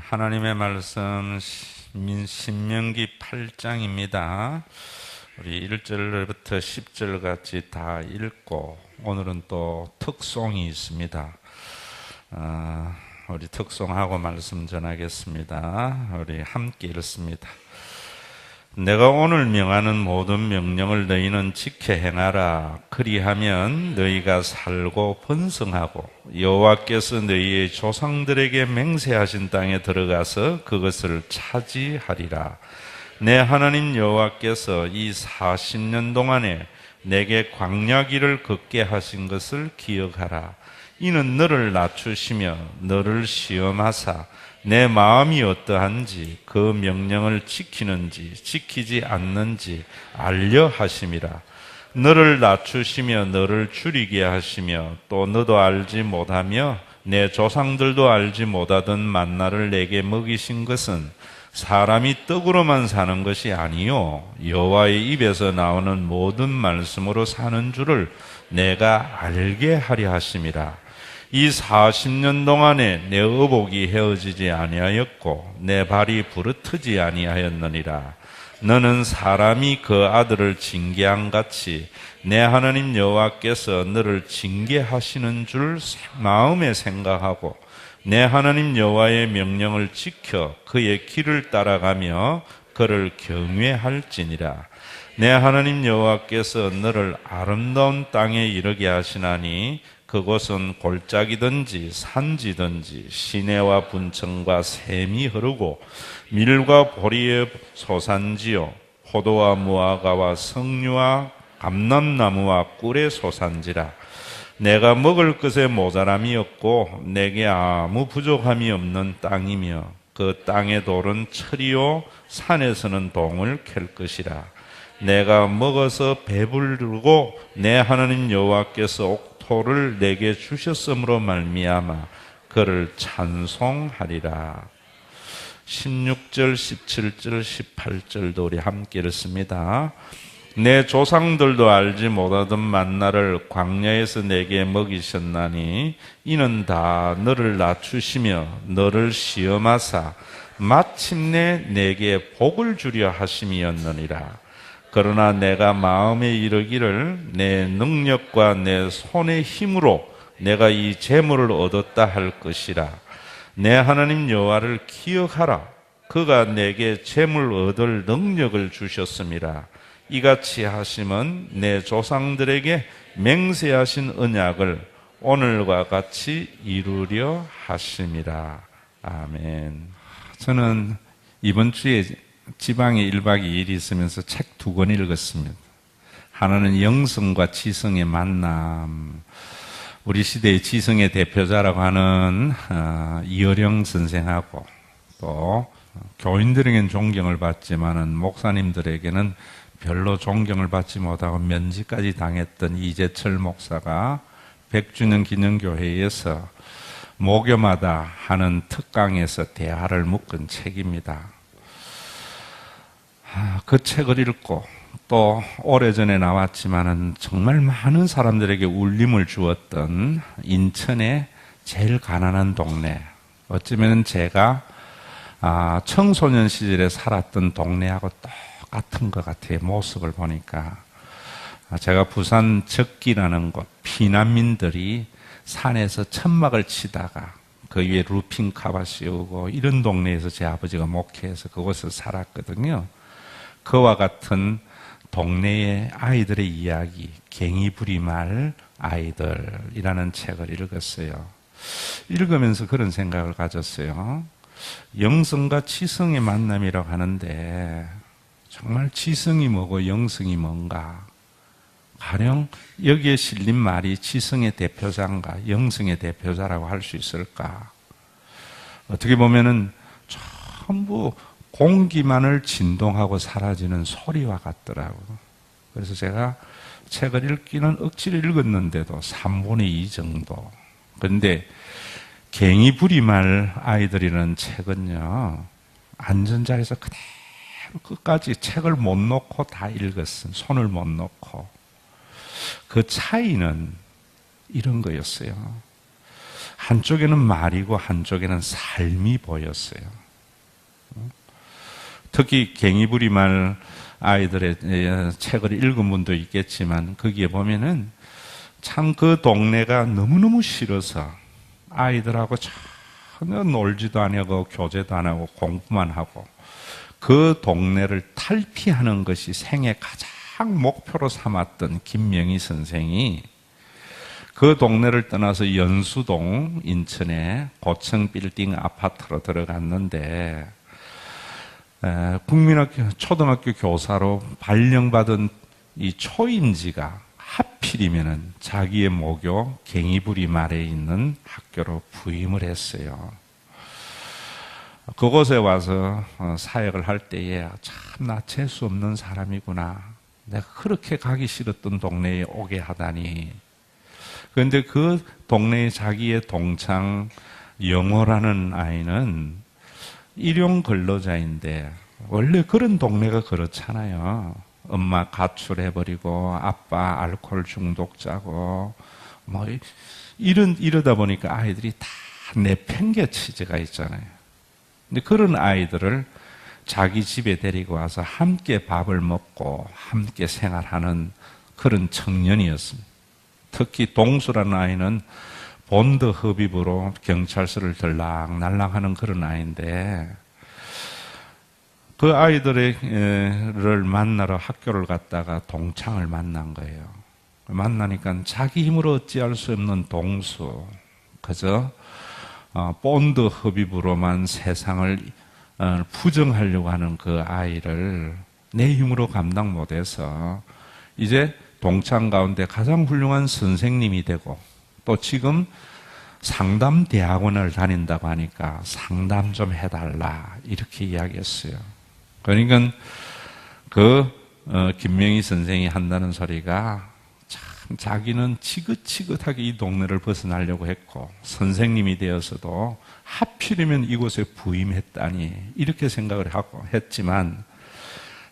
하나님의 말씀 신명기 8장입니다. 우리 1절부터 10절 같이 다 읽고 오늘은 또 특송이 있습니다. 우리 특송하고 말씀 전하겠습니다. 우리 함께 읽습니다. 내가 오늘 명하는 모든 명령을 너희는 지켜 행하라. 그리하면 너희가 살고 번성하고 여호와께서 너희의 조상들에게 맹세하신 땅에 들어가서 그것을 차지하리라. 내 하나님 여호와께서 이 40년 동안에 내게 광야 길을 걷게 하신 것을 기억하라. 이는 너를 낮추시며 너를 시험하사 내 마음이 어떠한지 그 명령을 지키는지 지키지 않는지 알려 하심이라. 너를 낮추시며 너를 줄이게 하시며 또 너도 알지 못하며 내 조상들도 알지 못하던 만나를 내게 먹이신 것은 사람이 떡으로만 사는 것이 아니요 여호와의 입에서 나오는 모든 말씀으로 사는 줄을 내가 알게 하려 하심이라. 이 40년 동안에 내 의복이 헤어지지 아니하였고 내 발이 부르트지 아니하였느니라. 너는 사람이 그 아들을 징계한 같이 내 하나님 여호와께서 너를 징계하시는 줄 마음에 생각하고 내 하나님 여호와의 명령을 지켜 그의 길을 따라가며 그를 경외할지니라. 내 하나님 여호와께서 너를 아름다운 땅에 이르게 하시나니 그곳은 골짜기든지 산지든지 시내와 분천과 샘이 흐르고 밀과 보리의 소산지요 포도와 무화과와 석류와 감람나무와 꿀의 소산지라. 내가 먹을 것에 모자람이 없고 내게 아무 부족함이 없는 땅이며 그 땅의 돌은 철이요 산에서는 동을 캘 것이라. 내가 먹어서 배부르고 내 하나님 여호와께서 옥토를 내게 주셨으므로 말미암아 그를 찬송하리라. 16절, 17절, 18절도 우리 함께 읽습니다. 내 조상들도 알지 못하던 만나를 광야에서 내게 먹이셨나니 이는 다 너를 낮추시며 너를 시험하사 마침내 내게 복을 주려 하심이었느니라. 그러나 내가 마음에 이르기를 내 능력과 내 손의 힘으로 내가 이 재물을 얻었다 할 것이라. 내 하나님 여호와를 기억하라. 그가 내게 재물 얻을 능력을 주셨음이라. 이같이 하심은 내 조상들에게 맹세하신 언약을 오늘과 같이 이루려 하심이라. 아멘. 저는 이번 주에 지방에 1박 2일 있으면서 책 2권 읽었습니다. 하나는 영성과 지성의 만남. 우리 시대의 지성의 대표자라고 하는 이어령 선생하고 또 교인들에게는 존경을 받지만은 목사님들에게는 별로 존경을 받지 못하고 면직까지 당했던 이재철 목사가 100주년 기념교회에서 목요마다 하는 특강에서 대화를 묶은 책입니다. 그 책을 읽고 또 오래전에 나왔지만은 정말 많은 사람들에게 울림을 주었던 인천의 제일 가난한 동네, 어쩌면 제가 청소년 시절에 살았던 동네하고 똑같은 것 같아요. 모습을 보니까. 제가 부산 적기라는 곳, 피난민들이 산에서 천막을 치다가 그 위에 루핑 카바 씌우고 이런 동네에서 제 아버지가 목회해서 그곳을 살았거든요. 그와 같은 동네의 아이들의 이야기, 갱이부리말 아이들이라는 책을 읽었어요. 읽으면서 그런 생각을 가졌어요. 영성과 지성의 만남이라고 하는데 정말 지성이 뭐고 영성이 뭔가? 가령 여기에 실린 말이 지성의 대표자인가 영성의 대표자라고 할 수 있을까? 어떻게 보면은 전부 공기만을 진동하고 사라지는 소리와 같더라고요. 그래서 제가 책을 읽기는 억지로 읽었는데도 3분의 2 정도. 그런데 갱이부리말 아이들이라는 책은요, 안전자리에서 그대로 끝까지 책을 못 놓고 다 읽었어요. 손을 못 놓고. 그 차이는 이런 거였어요. 한쪽에는 말이고 한쪽에는 삶이 보였어요. 특히 갱이부리말 아이들의 책을 읽은 분도 있겠지만 거기에 보면은 참 그 동네가 너무너무 싫어서 아이들하고 전혀 놀지도 안 하고 교제도 안 하고 공부만 하고 그 동네를 탈피하는 것이 생애 가장 목표로 삼았던 김명희 선생이 그 동네를 떠나서 연수동 인천의 고층 빌딩 아파트로 들어갔는데 국민학교 초등학교 교사로 발령받은 이 초임지가 하필이면은 자기의 모교 갱이부리 말에 있는 학교로 부임을 했어요. 그곳에 와서 사역을 할 때에 참 나 재수 없는 사람이구나. 내가 그렇게 가기 싫었던 동네에 오게 하다니. 그런데 그 동네에 자기의 동창 영호라는 아이는 일용 근로자인데 원래 그런 동네가 그렇잖아요. 엄마 가출해버리고 아빠 알코올 중독자고 뭐 이러다 보니까 아이들이 다 내팽개 치즈가 있잖아요. 근데 그런 아이들을 자기 집에 데리고 와서 함께 밥을 먹고 함께 생활하는 그런 청년이었습니다. 특히 동수라는 아이는 본드 흡입으로 경찰서를 들락날락하는 그런 아이인데 그 아이들을 만나러 학교를 갔다가 동창을 만난 거예요. 만나니까 자기 힘으로 어찌할 수 없는 동수, 그저 본드 흡입으로만 세상을 부정하려고 하는 그 아이를 내 힘으로 감당 못해서 이제 동창 가운데 가장 훌륭한 선생님이 되고 또 지금 상담 대학원을 다닌다고 하니까 상담 좀 해달라 이렇게 이야기했어요. 그러니까 김명희 선생이 한다는 소리가 참 자기는 지긋지긋하게 이 동네를 벗어나려고 했고 선생님이 되어서도 하필이면 이곳에 부임했다니 이렇게 생각을 하고 했지만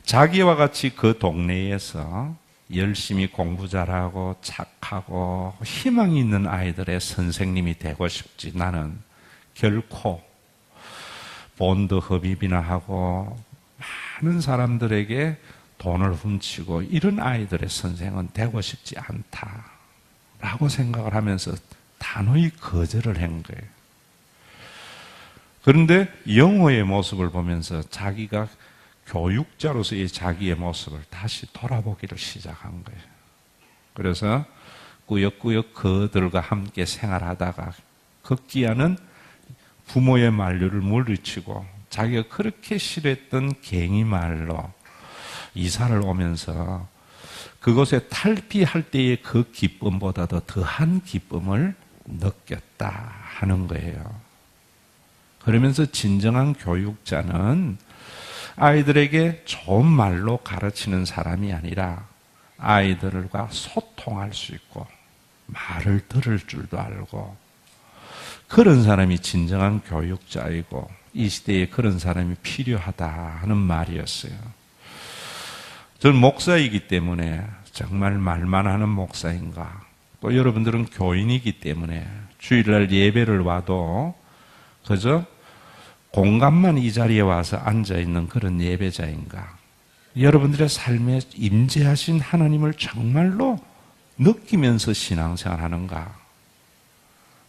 자기와 같이 그 동네에서 열심히 공부 잘하고 착하고 희망이 있는 아이들의 선생님이 되고 싶지 나는 결코 본드 흡입이나 하고 많은 사람들에게 돈을 훔치고 이런 아이들의 선생은 되고 싶지 않다라고 생각을 하면서 단호히 거절을 한 거예요. 그런데 영호의 모습을 보면서 자기가 교육자로서의 자기의 모습을 다시 돌아보기를 시작한 거예요. 그래서 꾸역꾸역 그들과 함께 생활하다가 급기야는 부모의 만류를 물리치고 자기가 그렇게 싫어했던 갱이말로 이사를 오면서 그곳에 탈피할 때의 그 기쁨보다도 더한 기쁨을 느꼈다 하는 거예요. 그러면서 진정한 교육자는 아이들에게 좋은 말로 가르치는 사람이 아니라 아이들과 소통할 수 있고 말을 들을 줄도 알고 그런 사람이 진정한 교육자이고 이 시대에 그런 사람이 필요하다 하는 말이었어요. 저는 목사이기 때문에 정말 말만 하는 목사인가, 또 여러분들은 교인이기 때문에 주일날 예배를 와도 그저 공간만 이 자리에 와서 앉아있는 그런 예배자인가, 여러분들의 삶에 임재하신 하나님을 정말로 느끼면서 신앙생활 하는가.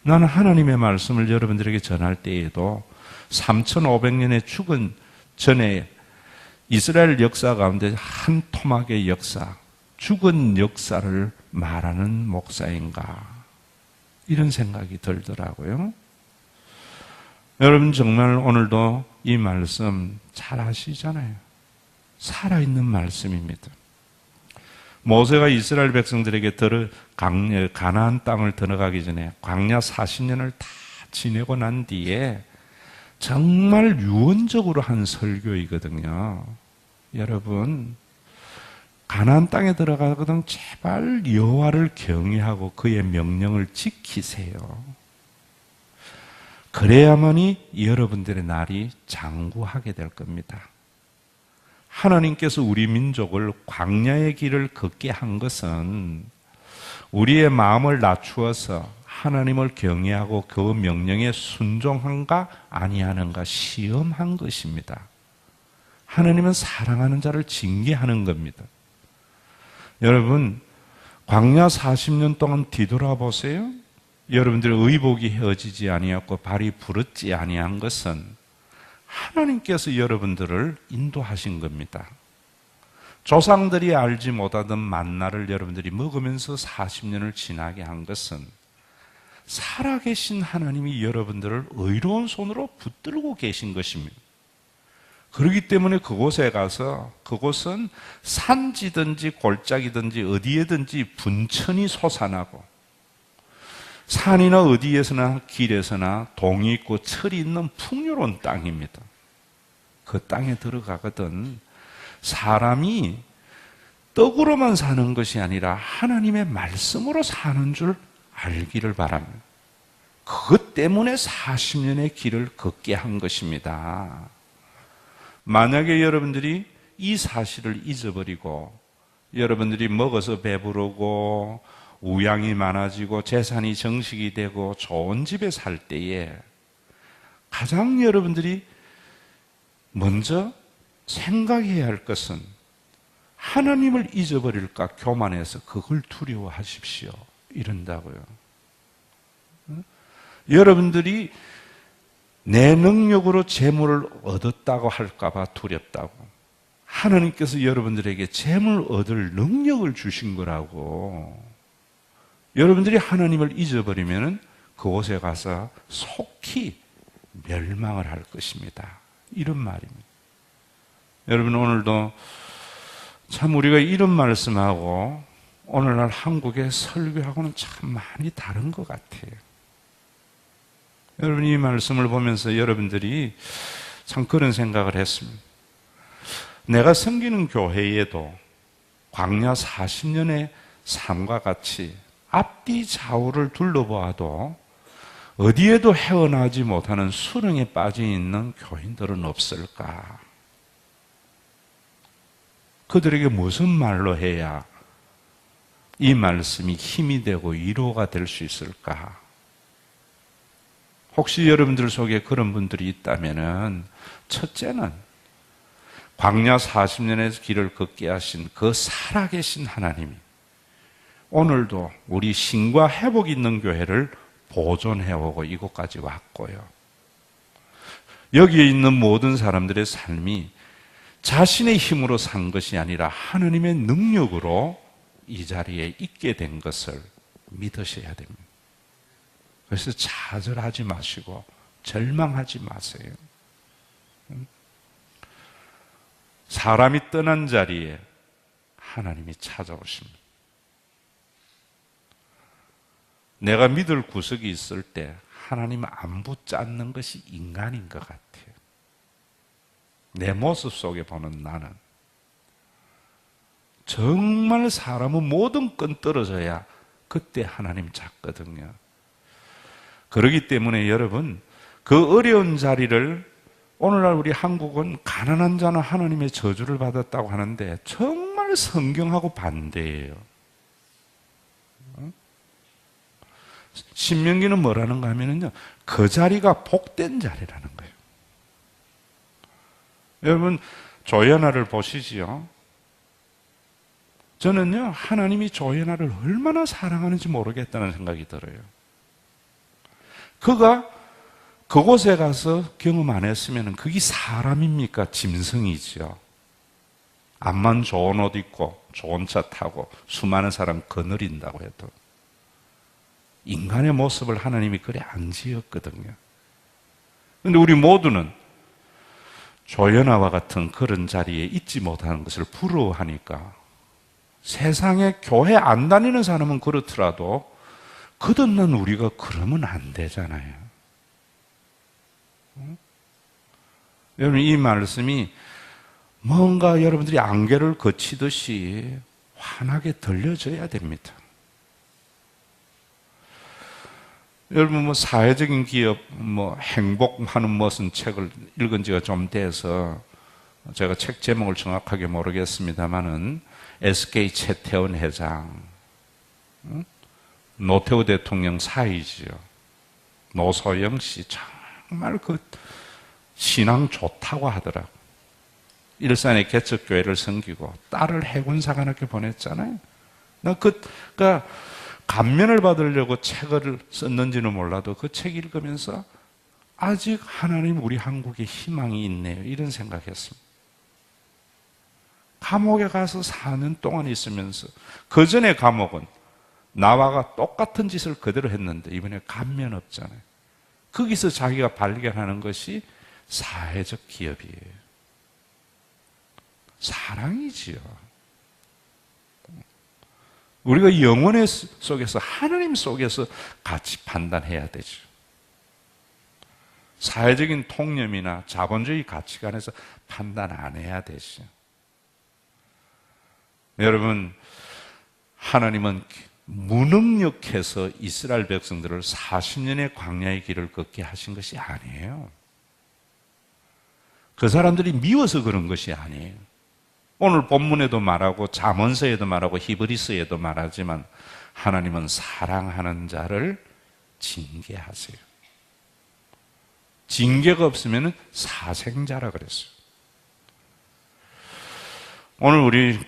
나는 하나님의 말씀을 여러분들에게 전할 때에도 3500년의 죽은 전에 이스라엘 역사 가운데 한 토막의 역사, 죽은 역사를 말하는 목사인가, 이런 생각이 들더라고요. 여러분 정말 오늘도 이 말씀 잘 아시잖아요. 살아있는 말씀입니다. 모세가 이스라엘 백성들에게 가나안 땅을 들어가기 전에 광야 40년을 다 지내고 난 뒤에 정말 유언적으로 한 설교이거든요. 여러분, 가나안 땅에 들어가거든 제발 여호와를 경외하고 그의 명령을 지키세요. 그래야만이 여러분들의 날이 장구하게 될 겁니다. 하나님께서 우리 민족을 광야의 길을 걷게 한 것은 우리의 마음을 낮추어서 하나님을 경외하고 그 명령에 순종한가 아니하는가 시험한 것입니다. 하나님은 사랑하는 자를 징계하는 겁니다. 여러분, 광야 40년 동안 뒤돌아보세요. 여러분들의 의복이 헤어지지 아니하고 발이 부르지 아니한 것은 하나님께서 여러분들을 인도하신 겁니다. 조상들이 알지 못하던 만나를 여러분들이 먹으면서 40년을 지나게 한 것은 살아계신 하나님이 여러분들을 의로운 손으로 붙들고 계신 것입니다. 그렇기 때문에 그곳에 가서, 그곳은 산지든지 골짜기든지 어디에든지 분천이 솟아나고 산이나 어디에서나 길에서나 동이 있고 철이 있는 풍요로운 땅입니다. 그 땅에 들어가거든 사람이 떡으로만 사는 것이 아니라 하나님의 말씀으로 사는 줄 알기를 바랍니다. 그것 때문에 40년의 길을 걷게 한 것입니다. 만약에 여러분들이 이 사실을 잊어버리고 여러분들이 먹어서 배부르고 우양이 많아지고 재산이 정식이 되고 좋은 집에 살 때에 가장 여러분들이 먼저 생각해야 할 것은 하나님을 잊어버릴까 교만해서 그걸 두려워하십시오. 이런다고요. 여러분들이 내 능력으로 재물을 얻었다고 할까봐 두렵다고. 하나님께서 여러분들에게 재물 얻을 능력을 주신 거라고. 여러분들이 하나님을 잊어버리면 그곳에 가서 속히 멸망을 할 것입니다. 이런 말입니다. 여러분, 오늘도 참 우리가 이런 말씀하고 오늘날 한국의 설교하고는 참 많이 다른 것 같아요. 여러분, 이 말씀을 보면서 여러분들이 참 그런 생각을 했습니다. 내가 섬기는 교회에도 광야 40년의 삶과 같이 앞뒤 좌우를 둘러보아도 어디에도 헤어나지 못하는 수렁에 빠져 있는 교인들은 없을까? 그들에게 무슨 말로 해야 이 말씀이 힘이 되고 위로가 될 수 있을까? 혹시 여러분들 속에 그런 분들이 있다면은 첫째는 광야 40년의 길을 걷게 하신 그 살아계신 하나님이 오늘도 우리 신과 회복 있는 교회를 보존해오고 이곳까지 왔고요. 여기에 있는 모든 사람들의 삶이 자신의 힘으로 산 것이 아니라 하나님의 능력으로 이 자리에 있게 된 것을 믿으셔야 됩니다. 그래서 좌절하지 마시고 절망하지 마세요. 사람이 떠난 자리에 하나님이 찾아오십니다. 내가 믿을 구석이 있을 때 하나님은 안 붙잡는 것이 인간인 것 같아요. 내 모습 속에 보는 나는 정말 사람은 모든 건 떨어져야 그때 하나님 찾거든요. 그렇기 때문에 여러분, 그 어려운 자리를 오늘날 우리 한국은 가난한 자는 하나님의 저주를 받았다고 하는데 정말 성경하고 반대예요. 신명기는 뭐라는가 하면요, 그 자리가 복된 자리라는 거예요. 여러분, 조연아를 보시지요. 저는요, 하나님이 조연아를 얼마나 사랑하는지 모르겠다는 생각이 들어요. 그가 그곳에 가서 경험 안 했으면 그게 사람입니까? 짐승이지요. 암만 좋은 옷 입고 좋은 차 타고 수많은 사람 거느린다고 해도 인간의 모습을 하나님이 그래 안 지었거든요. 그런데 우리 모두는 조연아와 같은 그런 자리에 있지 못하는 것을 부러워하니까 세상에 교회 안 다니는 사람은 그렇더라도 거듭난 우리가 그러면 안 되잖아요. 여러분, 이 말씀이 뭔가 여러분들이 안개를 거치듯이 환하게 들려져야 됩니다. 여러분, 사회적인 기업, 행복하는 무슨 책을 읽은 지가 좀 돼서 제가 책 제목을 정확하게 모르겠습니다만은 SK 최태원 회장, 노태우 대통령 사이지요. 노소영 씨 정말 그 신앙 좋다고 하더라고. 일산의 개척교회를 섬기고 딸을 해군사관학교 보냈잖아요. 나 그러니까 감면을 받으려고 책을 썼는지는 몰라도 그 책 읽으면서 아직 하나님 우리 한국에 희망이 있네요. 이런 생각했습니다. 감옥에 가서 4년 동안 있으면서 그 전에 감옥은 나와 똑같은 짓을 그대로 했는데 이번에 감면 없잖아요. 거기서 자기가 발견하는 것이 사회적 기업이에요. 사랑이지요. 우리가 영혼의 속에서 하나님 속에서 같이 판단해야 되죠. 사회적인 통념이나 자본주의 가치관에서 판단 안 해야 되죠. 여러분, 하나님은 무능력해서 이스라엘 백성들을 40년의 광야의 길을 걷게 하신 것이 아니에요. 그 사람들이 미워서 그런 것이 아니에요. 오늘 본문에도 말하고 잠언서에도 말하고 히브리서에도 말하지만 하나님은 사랑하는 자를 징계하세요. 징계가 없으면 사생자라 그랬어요. 오늘 우리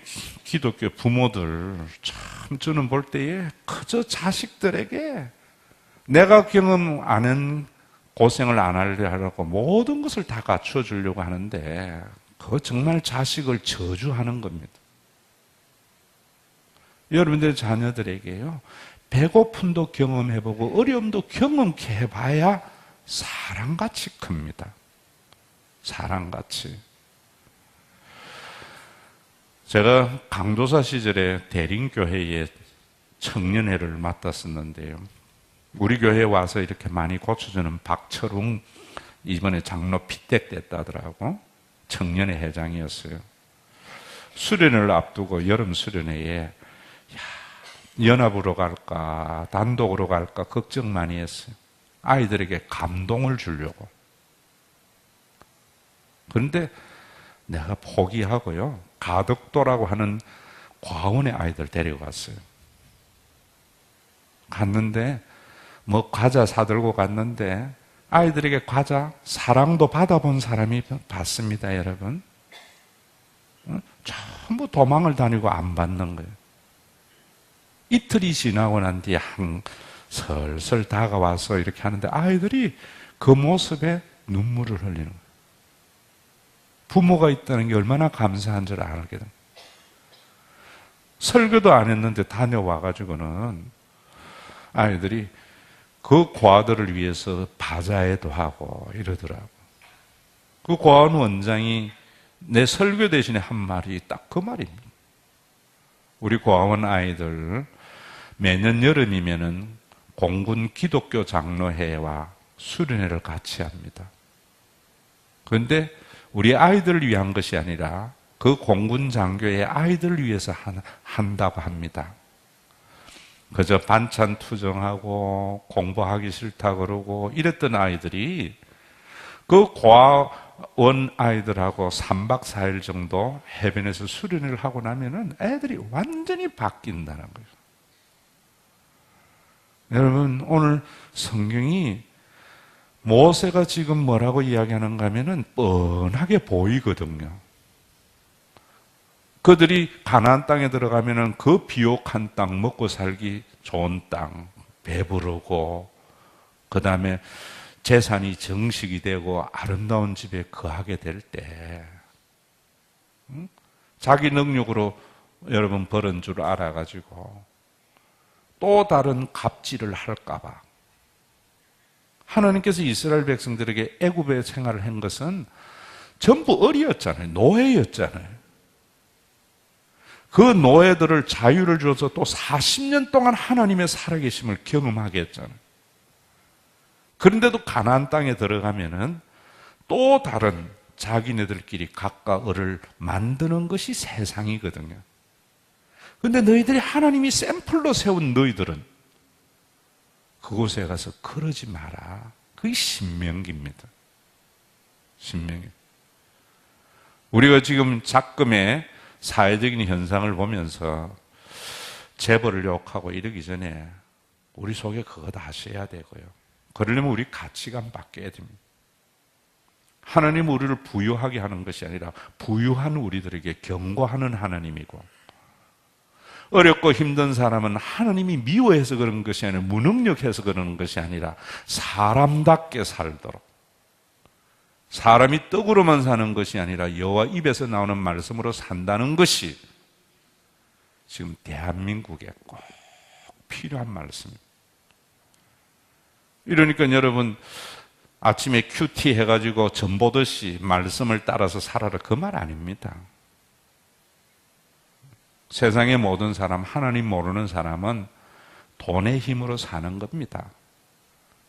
기독교 부모들 참 저는 볼 때에 그저 자식들에게 내가 경험 안 한 고생을 안 하려고 모든 것을 다 갖춰 주려고 하는데 그거 정말 자식을 저주하는 겁니다. 여러분들의 자녀들에게요, 배고픔도 경험해보고 어려움도 경험케 해봐야 사랑같이 큽니다. 사랑같이. 제가 강도사 시절에 대림교회에 청년회를 맡았었는데요. 우리 교회에 와서 이렇게 많이 고쳐주는 박철웅 이번에 장로 피택됐다더라고. 청년회 회장이었어요. 수련을 앞두고 여름 수련회에 연합으로 갈까 단독으로 갈까 걱정 많이 했어요. 아이들에게 감동을 주려고. 그런데 내가 포기하고요, 가덕도라고 하는 과원의 아이들 데려갔어요. 갔는데 뭐 과자 사들고 갔는데 아이들에게 과자, 사랑도 받아본 사람이 받습니다, 여러분. 전부 도망을 다니고 안 받는 거예요. 이틀이 지나고 난 뒤에 슬슬 다가와서 이렇게 하는데 아이들이 그 모습에 눈물을 흘리는 거예요. 부모가 있다는 게 얼마나 감사한 줄 알게 됩니다. 설교도 안 했는데 다녀와가지고는 아이들이 그 과들을 위해서 바자회도 하고 이러더라고. 그 과원 원장이 내 설교 대신에 한 말이 딱 그 말입니다. 우리 과원 아이들 매년 여름이면은 공군 기독교 장로회와 수련회를 같이 합니다. 그런데 우리 아이들을 위한 것이 아니라 그 공군 장교의 아이들을 위해서 한다고 합니다. 그저 반찬 투정하고 공부하기 싫다 그러고 이랬던 아이들이 그 과원 아이들하고 3박 4일 정도 해변에서 수련회를 하고 나면은 애들이 완전히 바뀐다는 거예요. 여러분, 오늘 성경이 모세가 지금 뭐라고 이야기하는가 하면은 뻔하게 보이거든요. 그들이 가나안 땅에 들어가면은 그 비옥한 땅, 먹고 살기 좋은 땅, 배부르고 그 다음에 재산이 정식이 되고 아름다운 집에 거하게 될 때 자기 능력으로 여러분 벌은 줄 알아가지고 또 다른 갑질을 할까 봐 하나님께서 이스라엘 백성들에게 애굽의 생활을 한 것은 전부 어리였잖아요. 노예였잖아요. 그 노예들을 자유를 줘서 또 40년 동안 하나님의 살아계심을 경험하게 했잖아요. 그런데도 가나안 땅에 들어가면은 또 다른 자기네들끼리 각각 을을 만드는 것이 세상이거든요. 그런데 너희들이 하나님이 샘플로 세운 너희들은 그곳에 가서 그러지 마라. 그게 신명기입니다. 신명기. 우리가 지금 작금의 사회적인 현상을 보면서 재벌을 욕하고 이러기 전에 우리 속에 그거 다 하셔야 되고요. 그러려면 우리 가치관 바뀌어야 됩니다. 하나님 우리를 부유하게 하는 것이 아니라 부유한 우리들에게 경고하는 하나님이고, 어렵고 힘든 사람은 하나님이 미워해서 그런 것이 아니라 무능력해서 그러는 것이 아니라 사람답게 살도록, 사람이 떡으로만 사는 것이 아니라 여호와 입에서 나오는 말씀으로 산다는 것이 지금 대한민국에 꼭 필요한 말씀입니다. 이러니까 여러분, 아침에 큐티 해가지고 전 보듯이 말씀을 따라서 살아라, 그 말 아닙니다. 세상의 모든 사람, 하나님 모르는 사람은 돈의 힘으로 사는 겁니다.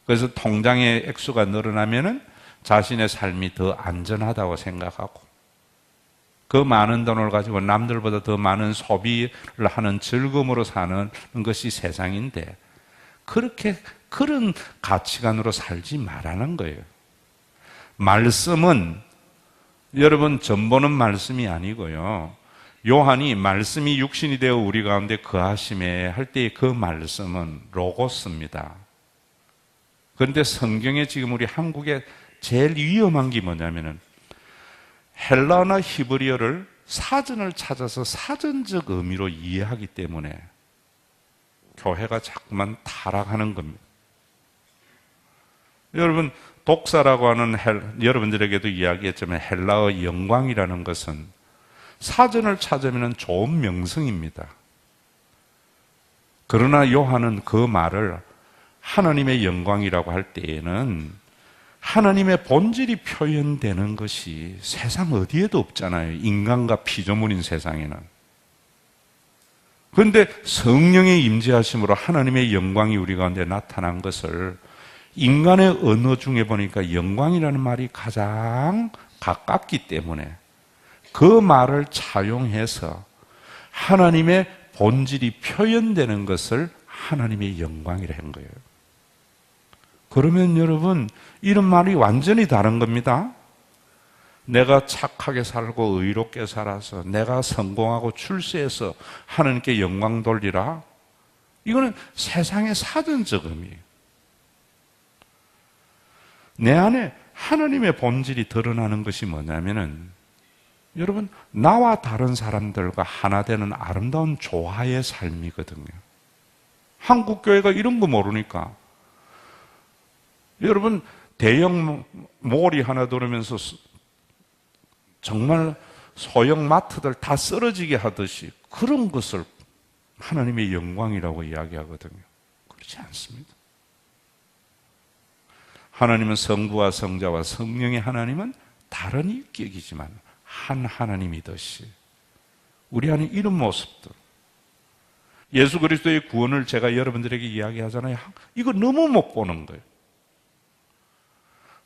그래서 통장의 액수가 늘어나면은 자신의 삶이 더 안전하다고 생각하고, 그 많은 돈을 가지고 남들보다 더 많은 소비를 하는 즐거움으로 사는 것이 세상인데, 그런 가치관으로 살지 말라는 거예요. 말씀은 여러분 전보는 말씀이 아니고요, 요한이 말씀이 육신이 되어 우리 가운데 거하심에 할 때의 그 말씀은 로고스입니다. 그런데 성경에 지금 우리 한국에 제일 위험한 게 뭐냐면은 헬라어나 히브리어를 사전을 찾아서 사전적 의미로 이해하기 때문에 교회가 자꾸만 타락하는 겁니다. 여러분, 독사라고 하는 여러분들에게도 이야기했지만 헬라어 영광이라는 것은 사전을 찾으면 좋은 명성입니다. 그러나 요한은 그 말을 하나님의 영광이라고 할 때에는 하나님의 본질이 표현되는 것이 세상 어디에도 없잖아요. 인간과 피조물인 세상에는. 그런데 성령의 임재하심으로 하나님의 영광이 우리 가운데 나타난 것을 인간의 언어 중에 보니까 영광이라는 말이 가장 가깝기 때문에 그 말을 차용해서 하나님의 본질이 표현되는 것을 하나님의 영광이라 한 거예요. 그러면 여러분, 이런 말이 완전히 다른 겁니다. 내가 착하게 살고 의롭게 살아서 내가 성공하고 출세해서 하나님께 영광 돌리라, 이거는 세상의 사전적 의미예요. 내 안에 하나님의 본질이 드러나는 것이 뭐냐면은, 여러분, 나와 다른 사람들과 하나 되는 아름다운 조화의 삶이거든요. 한국 교회가 이런 거 모르니까, 여러분, 대형 몰이 하나 들어오면서 정말 소형 마트들 다 쓰러지게 하듯이 그런 것을 하나님의 영광이라고 이야기하거든요. 그렇지 않습니다. 하나님은 성부와 성자와 성령의 하나님은 다른 인격이지만 한 하나님이듯이 우리 안에 이런 모습들, 예수 그리스도의 구원을 제가 여러분들에게 이야기하잖아요. 이거 너무 못 보는 거예요.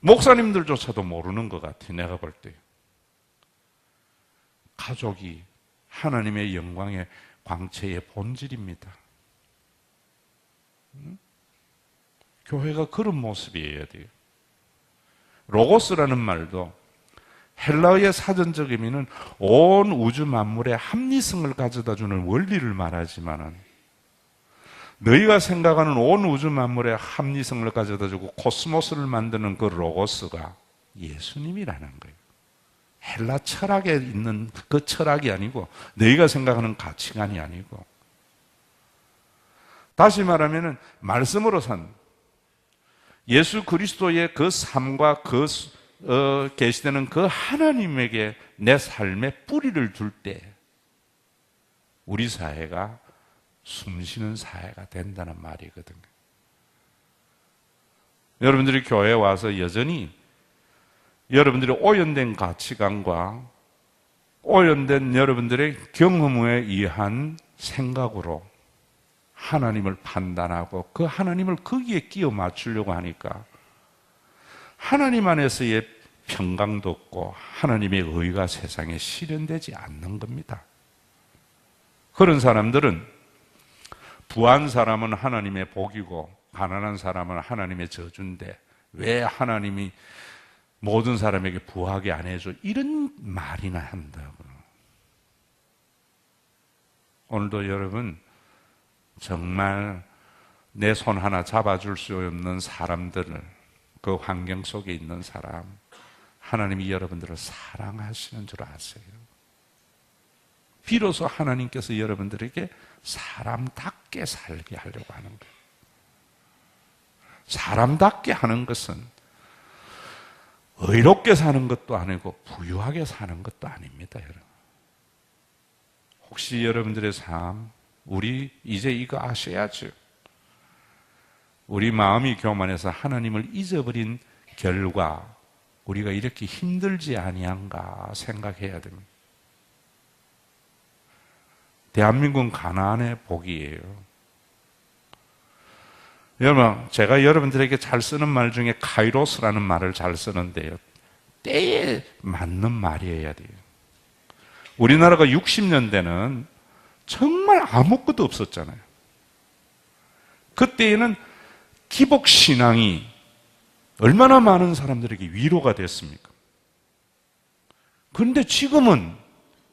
목사님들조차도 모르는 것 같아요. 내가 볼 때 가족이 하나님의 영광의 광채의 본질입니다. 교회가 그런 모습이어야 돼요. 로고스라는 말도 헬라어의 사전적 의미는 온 우주 만물의 합리성을 가져다주는 원리를 말하지만은, 너희가 생각하는 온 우주 만물의 합리성을 가져다주고 코스모스를 만드는 그 로고스가 예수님이라는 거예요. 헬라 철학에 있는 그 철학이 아니고 너희가 생각하는 가치관이 아니고, 다시 말하면은 말씀으로 산 예수 그리스도의 그 삶과 그 계시되는 그 하나님에게 내 삶의 뿌리를 둘 때 우리 사회가 숨쉬는 사회가 된다는 말이거든요. 여러분들이 교회에 와서 여전히 여러분들의 오염된 가치관과 오염된 여러분들의 경험에 의한 생각으로 하나님을 판단하고 그 하나님을 거기에 끼워 맞추려고 하니까 하나님 안에서의 평강도 없고 하나님의 의가 세상에 실현되지 않는 겁니다. 그런 사람들은 부한 사람은 하나님의 복이고 가난한 사람은 하나님의 저주인데 왜 하나님이 모든 사람에게 부하게 안 해줘? 이런 말이나 한다고. 오늘도 여러분 정말 내 손 하나 잡아줄 수 없는 사람들을, 그 환경 속에 있는 사람, 하나님이 여러분들을 사랑하시는 줄 아세요? 비로소 하나님께서 여러분들에게 사람답게 살게 하려고 하는 거예요. 사람답게 하는 것은 의롭게 사는 것도 아니고 부유하게 사는 것도 아닙니다, 여러분. 혹시 여러분들의 삶, 우리 이제 이거 아셔야죠. 우리 마음이 교만해서 하나님을 잊어버린 결과 우리가 이렇게 힘들지 아니한가 생각해야 됩니다. 대한민국은 가나안의 복이에요. 여러분, 제가 여러분들에게 잘 쓰는 말 중에 카이로스라는 말을 잘 쓰는데요, 때에 맞는 말이어야 돼요. 우리나라가 60년대는 정말 아무것도 없었잖아요. 그때에는 기복신앙이 얼마나 많은 사람들에게 위로가 됐습니까? 그런데 지금은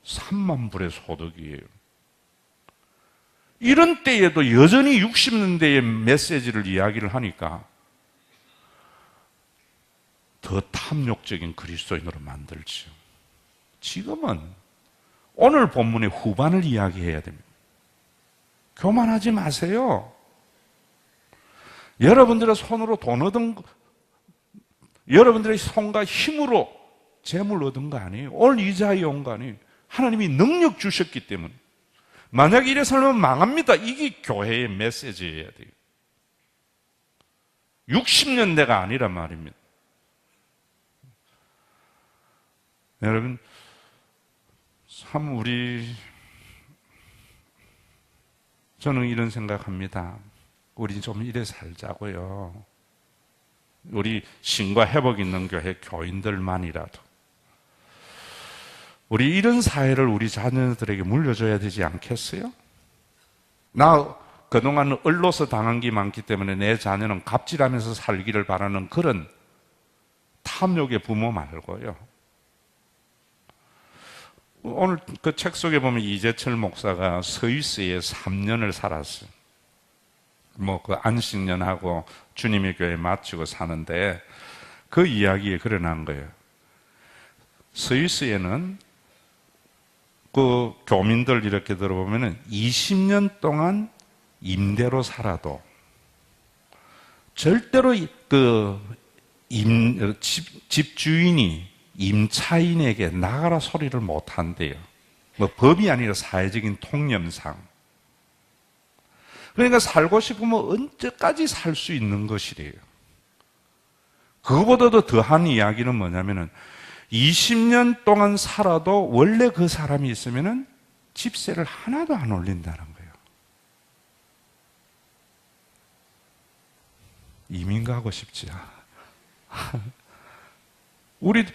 3만 불의 소득이에요. 이런 때에도 여전히 60년대의 메시지를 이야기를 하니까 더 탐욕적인 그리스도인으로 만들죠. 지금은 오늘 본문의 후반을 이야기해야 됩니다. 교만하지 마세요. 여러분들의 손으로 돈 얻은, 여러분들의 손과 힘으로 재물 얻은 거 아니에요. 오늘 이 자리에 온 거 아니에요. 하나님이 능력 주셨기 때문에. 만약 이래 살면 망합니다. 이게 교회의 메시지여야 돼요. 60년대가 아니란 말입니다. 여러분, 참 저는 이런 생각합니다. 우리 좀 이래 살자고요. 우리 신과 회복 있는 교회 교인들만이라도 우리 이런 사회를 우리 자녀들에게 물려줘야 되지 않겠어요? 나 그동안 을로서 당한 게 많기 때문에 내 자녀는 갑질하면서 살기를 바라는 그런 탐욕의 부모 말고요. 오늘 그 책 속에 보면 이재철 목사가 스위스에 3년을 살았어요. 그 안식년하고 주님의 교회 마치고 사는데 그 이야기에 그래 난 거예요. 스위스에는 그 교민들 이렇게 들어보면은 20년 동안 임대로 살아도 절대로 집주인이 임차인에게 나가라 소리를 못 한대요. 법이 아니라 사회적인 통념상. 그러니까 살고 싶으면 언제까지 살 수 있는 것이래요. 그거보다도 더한 이야기는 뭐냐면은 20년 동안 살아도 원래 그 사람이 있으면은 집세를 하나도 안 올린다는 거예요. 이민 가고 싶지 않아. 우리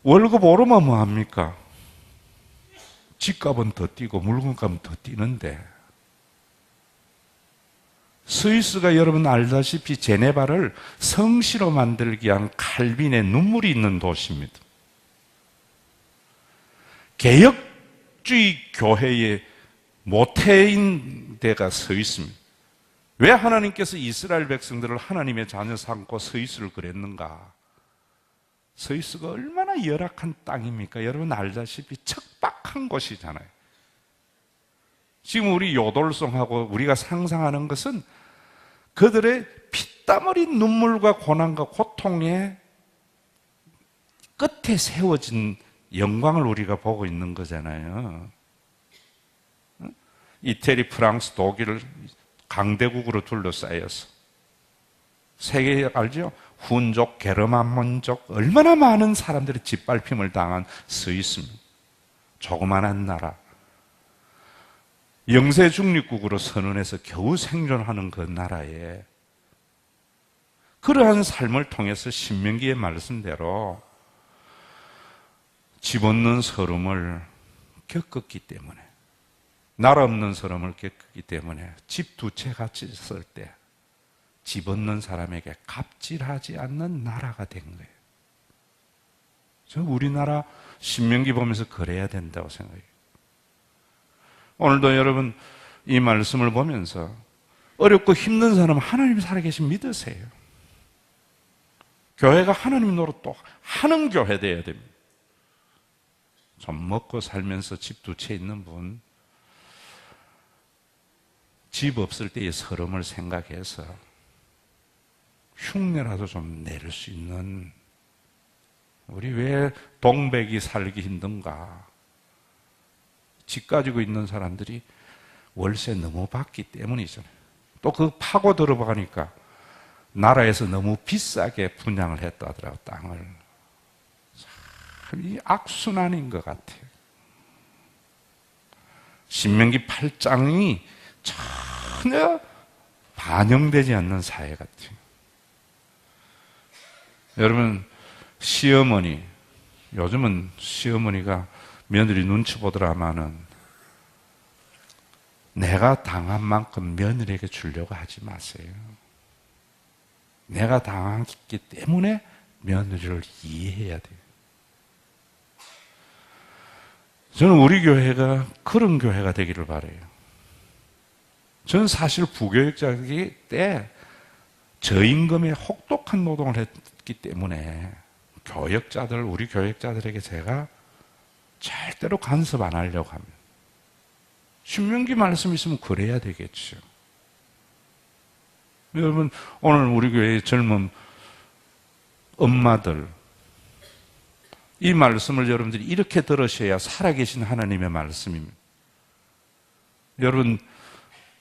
월급 오르면 뭐합니까? 집값은 더 뛰고 물건값은 더 뛰는데, 스위스가 여러분 알다시피 제네바를 성시로 만들기 위한 칼빈의 눈물이 있는 도시입니다. 개혁주의 교회의 모태인 데가 스위스입니다. 왜 하나님께서 이스라엘 백성들을 하나님의 자녀 삼고 스위스를 그랬는가? 스위스가 얼마나 열악한 땅입니까? 여러분 알다시피 척박한 곳이잖아요. 지금 우리 요돌성하고 우리가 상상하는 것은 그들의 피땀 흘린 눈물과 고난과 고통의 끝에 세워진 영광을 우리가 보고 있는 거잖아요. 이태리, 프랑스, 독일을 강대국으로 둘러싸여서 세계 알죠? 훈족, 게르만민족 얼마나 많은 사람들이 짓밟힘을 당한 스위스입니다. 조그만한 나라. 영세 중립국으로 선언해서 겨우 생존하는 그 나라에 그러한 삶을 통해서 신명기의 말씀대로 집 없는 서름을 겪었기 때문에, 나라 없는 서름을 겪었기 때문에 집 두 채 같이 있을 때 집 없는 사람에게 갑질하지 않는 나라가 된 거예요. 저 우리나라 신명기 보면서 그래야 된다고 생각해요. 오늘도 여러분 이 말씀을 보면서 어렵고 힘든 사람은 하나님이 살아계신 믿으세요. 교회가 하나님 노릇 또 하는 교회 돼야 됩니다. 좀 먹고 살면서 집 두 채 있는 분, 집 없을 때의 서름을 생각해서 흉내라도 좀 내릴 수 있는, 우리 왜 동백이 살기 힘든가? 집 가지고 있는 사람들이 월세 너무 받기 때문이잖아요. 또 그 파고 들어가니까 나라에서 너무 비싸게 분양을 했다더라고, 땅을. 참, 이 악순환인 것 같아요. 신명기 8장이 전혀 반영되지 않는 사회 같아요. 여러분, 시어머니, 요즘은 시어머니가 며느리 눈치 보더라마는 내가 당한 만큼 며느리에게 주려고 하지 마세요. 내가 당했기 때문에 며느리를 이해해야 돼요. 저는 우리 교회가 그런 교회가 되기를 바라요. 저는 사실 부교육자이기 때 저임금에 혹독한 노동을 했기 때문에 교역자들, 우리 교역자들에게 제가 절대로 간섭 안 하려고 합니다. 신명기 말씀 있으면 그래야 되겠죠. 여러분, 오늘 우리 교회의 젊은 엄마들, 이 말씀을 여러분들이 이렇게 들으셔야 살아계신 하나님의 말씀입니다. 여러분,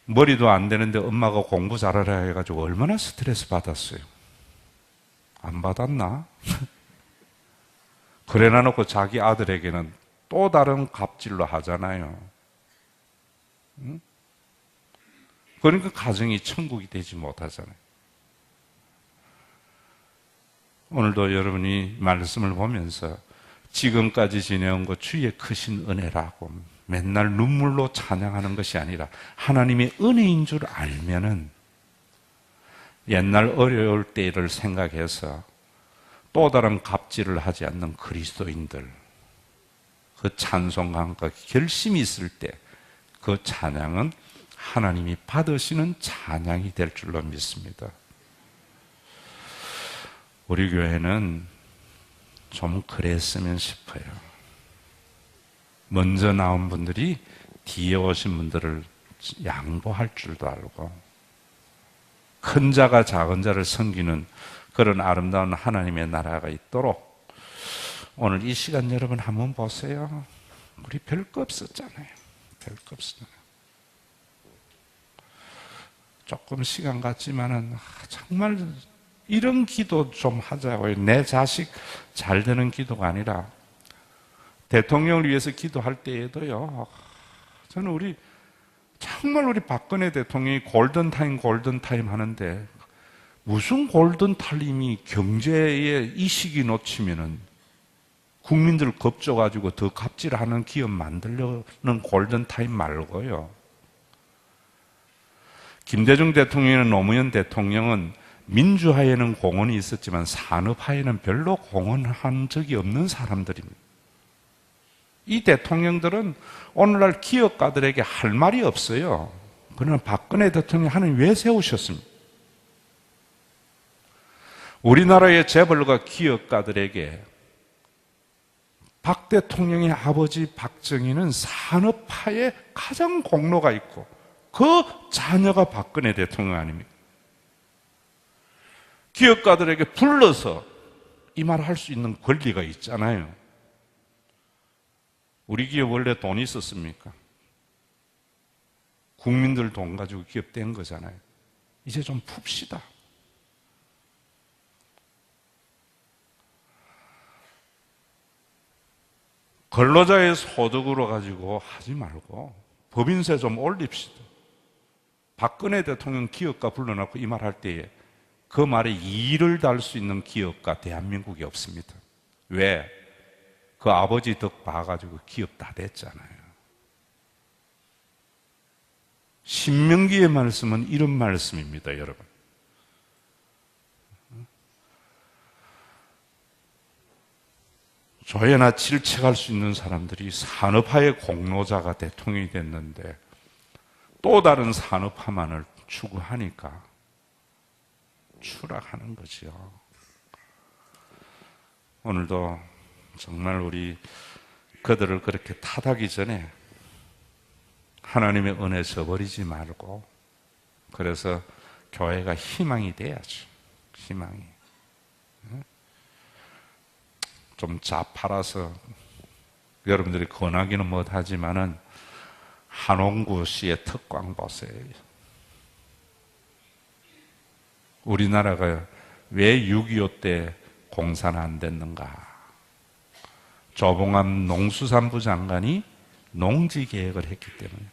머리도 안 되는데 엄마가 공부 잘하라 해가지고 얼마나 스트레스 받았어요? 안 받았나? 그래나 놓고 자기 아들에게는 또 다른 갑질로 하잖아요. 응? 그러니까 가정이 천국이 되지 못하잖아요. 오늘도 여러분이 말씀을 보면서 지금까지 지내온 것 주의 크신 은혜라고 맨날 눈물로 찬양하는 것이 아니라 하나님의 은혜인 줄 알면은 옛날 어려울 때를 생각해서 또 다른 갑질을 하지 않는 그리스도인들, 그 찬송감과 결심이 있을 때 그 찬양은 하나님이 받으시는 찬양이 될 줄로 믿습니다. 우리 교회는 좀 그랬으면 싶어요. 먼저 나온 분들이 뒤에 오신 분들을 양보할 줄도 알고 큰 자가 작은 자를 섬기는 그런 아름다운 하나님의 나라가 있도록 오늘 이 시간 여러분 한번 보세요. 우리 별거 없었잖아요. 별거 없었잖아요. 조금 시간 같지만은 정말 이런 기도 좀 하자고요. 내 자식 잘 되는 기도가 아니라 대통령을 위해서 기도할 때에도요. 저는 정말 우리 박근혜 대통령이 골든타임 하는데 무슨 골든타임이 경제에 이 시기 놓치면은 국민들 겁줘가지고 더 갑질하는 기업 만들려는 골든타임 말고요. 김대중 대통령이나 노무현 대통령은 민주화에는 공헌이 있었지만 산업화에는 별로 공헌한 적이 없는 사람들입니다. 이 대통령들은 오늘날 기업가들에게 할 말이 없어요. 그러나 박근혜 대통령 하나님 왜 세우셨습니까? 우리나라의 재벌과 기업가들에게 박 대통령의 아버지 박정희는 산업화에 가장 공로가 있고 그 자녀가 박근혜 대통령 아닙니까? 기업가들에게 불러서 이 말을 할 수 있는 권리가 있잖아요. 우리 기업 원래 돈이 있었습니까? 국민들 돈 가지고 기업 된 거잖아요. 이제 좀 풉시다. 근로자의 소득으로 가지고 하지 말고 법인세 좀 올립시다. 박근혜 대통령 기업가 불러놓고 이 말 할 때에 그 말에 이의를 달 수 있는 기업가 대한민국에 없습니다. 왜? 그 아버지 덕 봐가지고 기업 다 됐잖아요. 신명기의 말씀은 이런 말씀입니다, 여러분. 조회나 질책할 수 있는 사람들이 산업화의 공로자가 대통령이 됐는데 또 다른 산업화만을 추구하니까 추락하는 거지요. 오늘도 정말 우리 그들을 그렇게 탓하기 전에 하나님의 은혜 저버리지 말고, 그래서 교회가 희망이 돼야죠. 희망이. 좀 자팔아서 여러분들이 권하기는 못하지만은 한홍구 씨의 특광 보세요. 우리나라가 왜 6.25 때 공사는 안 됐는가? 조봉암 농수산부 장관이 농지계획을 했기 때문에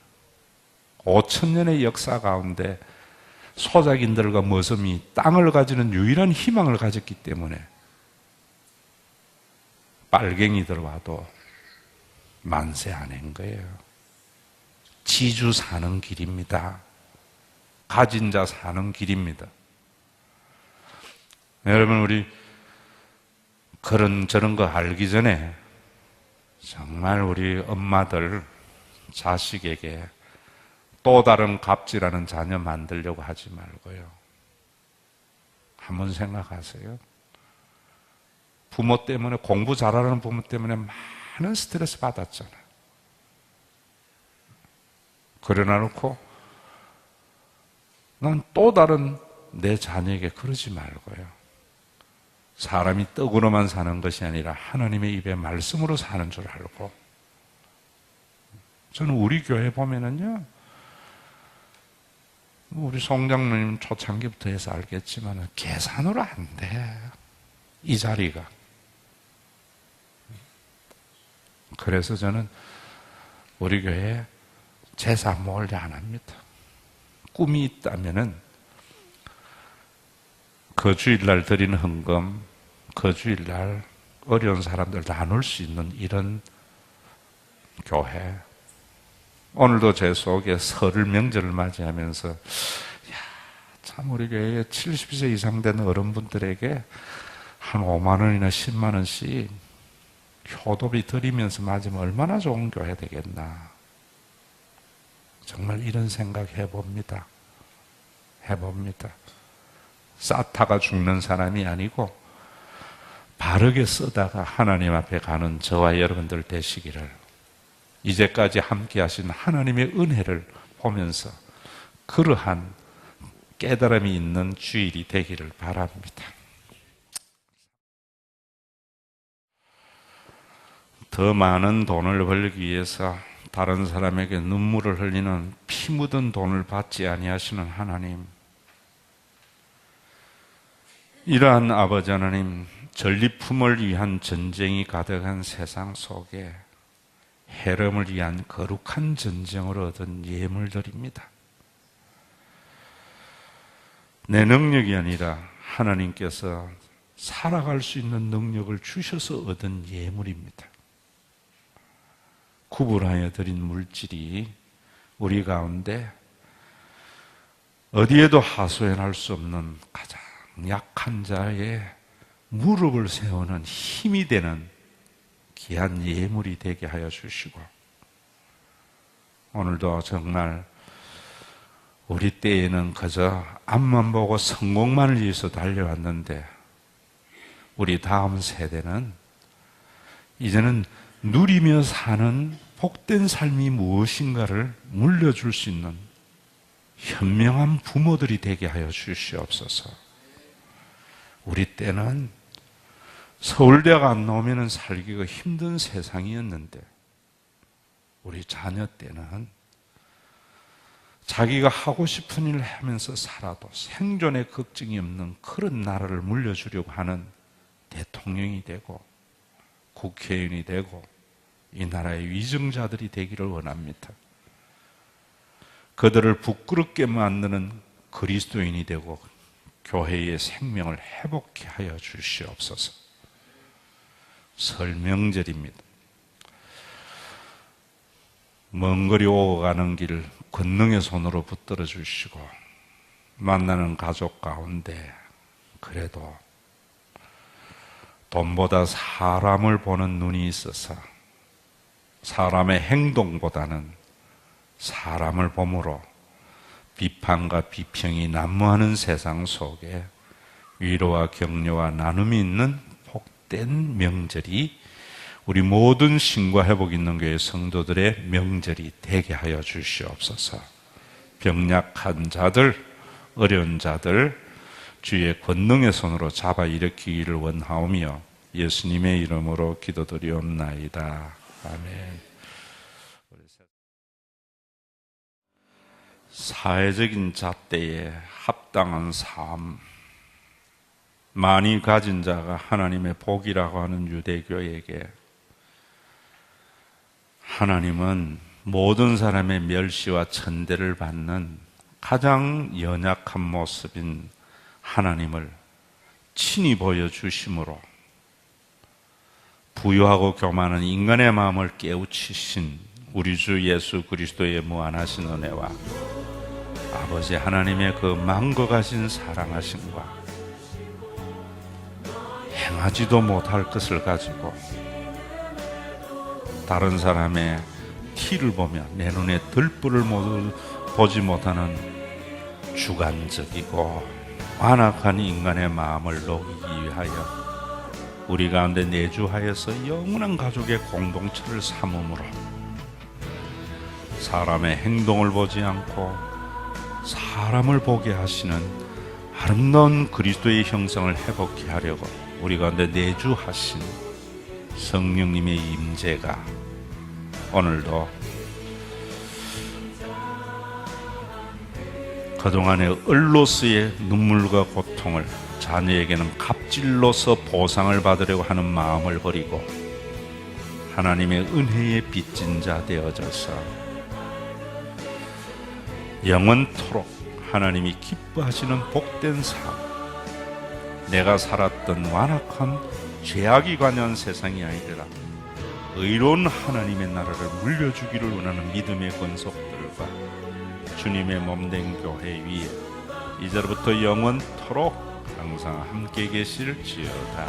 5,000년의 역사 가운데 소작인들과 머슴이 땅을 가지는 유일한 희망을 가졌기 때문에 빨갱이들 와도 만세 안 한 거예요. 지주 사는 길입니다. 가진 자 사는 길입니다. 여러분, 우리 저런 거 알기 전에 정말 우리 엄마들 자식에게 또 다른 갑질하는 자녀 만들려고 하지 말고요. 한번 생각하세요. 부모 때문에, 공부 잘하는 부모 때문에 많은 스트레스 받았잖아요. 그러나 놓고 난 또 다른 내 자녀에게 그러지 말고요. 사람이 떡으로만 사는 것이 아니라 하나님의 입에 말씀으로 사는 줄 알고. 저는 우리 교회 보면은요, 우리 송장로님 초창기부터 해서 알겠지만 계산으로 안 돼, 이 자리가. 그래서 저는 우리 교회에 제사 몰래 안 합니다. 꿈이 있다면은 그 주일날 드리는 헌금, 그 주일날 어려운 사람들 나눌 수 있는 이런 교회. 오늘도 제 속에 설을 명절을 맞이하면서 참 우리 교회에 70세 이상 된 어른분들에게 한 5만 원이나 10만 원씩 효도비 드리면서 맞으면 얼마나 좋은 교회 되겠나. 정말 이런 생각 해봅니다. 쌓다가 죽는 사람이 아니고 바르게 쓰다가 하나님 앞에 가는 저와 여러분들 되시기를, 이제까지 함께 하신 하나님의 은혜를 보면서 그러한 깨달음이 있는 주일이 되기를 바랍니다. 더 많은 돈을 벌기 위해서 다른 사람에게 눈물을 흘리는 피 묻은 돈을 받지 아니하시는 하나님, 이러한 아버지 하나님, 전리품을 위한 전쟁이 가득한 세상 속에 해름을 위한 거룩한 전쟁으로 얻은 예물들입니다. 내 능력이 아니라 하나님께서 살아갈 수 있는 능력을 주셔서 얻은 예물입니다. 구분하여 드린 물질이 우리 가운데 어디에도 하소연할 수 없는 가장 약한 자의 무릎을 세우는 힘이 되는 귀한 예물이 되게 하여 주시고, 오늘도 정말 우리 때에는 그저 앞만 보고 성공만을 위해서 달려왔는데, 우리 다음 세대는 이제는 누리며 사는 복된 삶이 무엇인가를 물려줄 수 있는 현명한 부모들이 되게 하여 주시옵소서. 우리 때는 서울대가 안 나오면 살기가 힘든 세상이었는데, 우리 자녀 때는 자기가 하고 싶은 일을 하면서 살아도 생존의 걱정이 없는 그런 나라를 물려주려고 하는 대통령이 되고 국회의원이 되고 이 나라의 위정자들이 되기를 원합니다. 그들을 부끄럽게 만드는 그리스도인이 되고 교회의 생명을 회복케 하여 주시옵소서. 설 명절입니다. 먼 거리 오고 가는 길 권능의 손으로 붙들어 주시고, 만나는 가족 가운데 그래도 돈보다 사람을 보는 눈이 있어서 사람의 행동보다는 사람을 보므로 비판과 비평이 난무하는 세상 속에 위로와 격려와 나눔이 있는 복된 명절이 우리 모든 신과 회복 있는 교회 성도들의 명절이 되게 하여 주시옵소서. 병약한 자들, 어려운 자들 주의 권능의 손으로 잡아 일으키기를 원하오며 예수님의 이름으로 기도드리옵나이다. 아멘. 사회적인 잣대에 합당한 삶, 많이 가진 자가 하나님의 복이라고 하는 유대교에게 하나님은 모든 사람의 멸시와 천대를 받는 가장 연약한 모습인 하나님을 친히 보여주심으로 부유하고 교만한 인간의 마음을 깨우치신 우리 주 예수 그리스도의 무한하신 은혜와 아버지 하나님의 그 망거가신 사랑하심과 행하지도 못할 것을 가지고 다른 사람의 티를 보며 내 눈에 들불을 모두 보지 못하는 주관적이고 완악한 인간의 마음을 녹이기 위하여 우리 가운데 내주하여서 영원한 가족의 공동체를 삼음으로 사람의 행동을 보지 않고 사람을 보게 하시는 아름다운 그리스도의 형상을 회복케 하려고 우리 가운데 내주하신 성령님의 임재가 오늘도 그동안의 을로서의 눈물과 고통을 자녀에게는 갑질로서 보상을 받으려고 하는 마음을 버리고 하나님의 은혜의 빚진 자 되어져서 영원토록 하나님이 기뻐하시는 복된 삶, 내가 살았던 완악한 죄악이 관여한 세상이 아니라 의로운 하나님의 나라를 물려주기를 원하는 믿음의 권속들과 주님의 몸된 교회 위에 이제로부터 영원토록 항상 함께 계실지어다.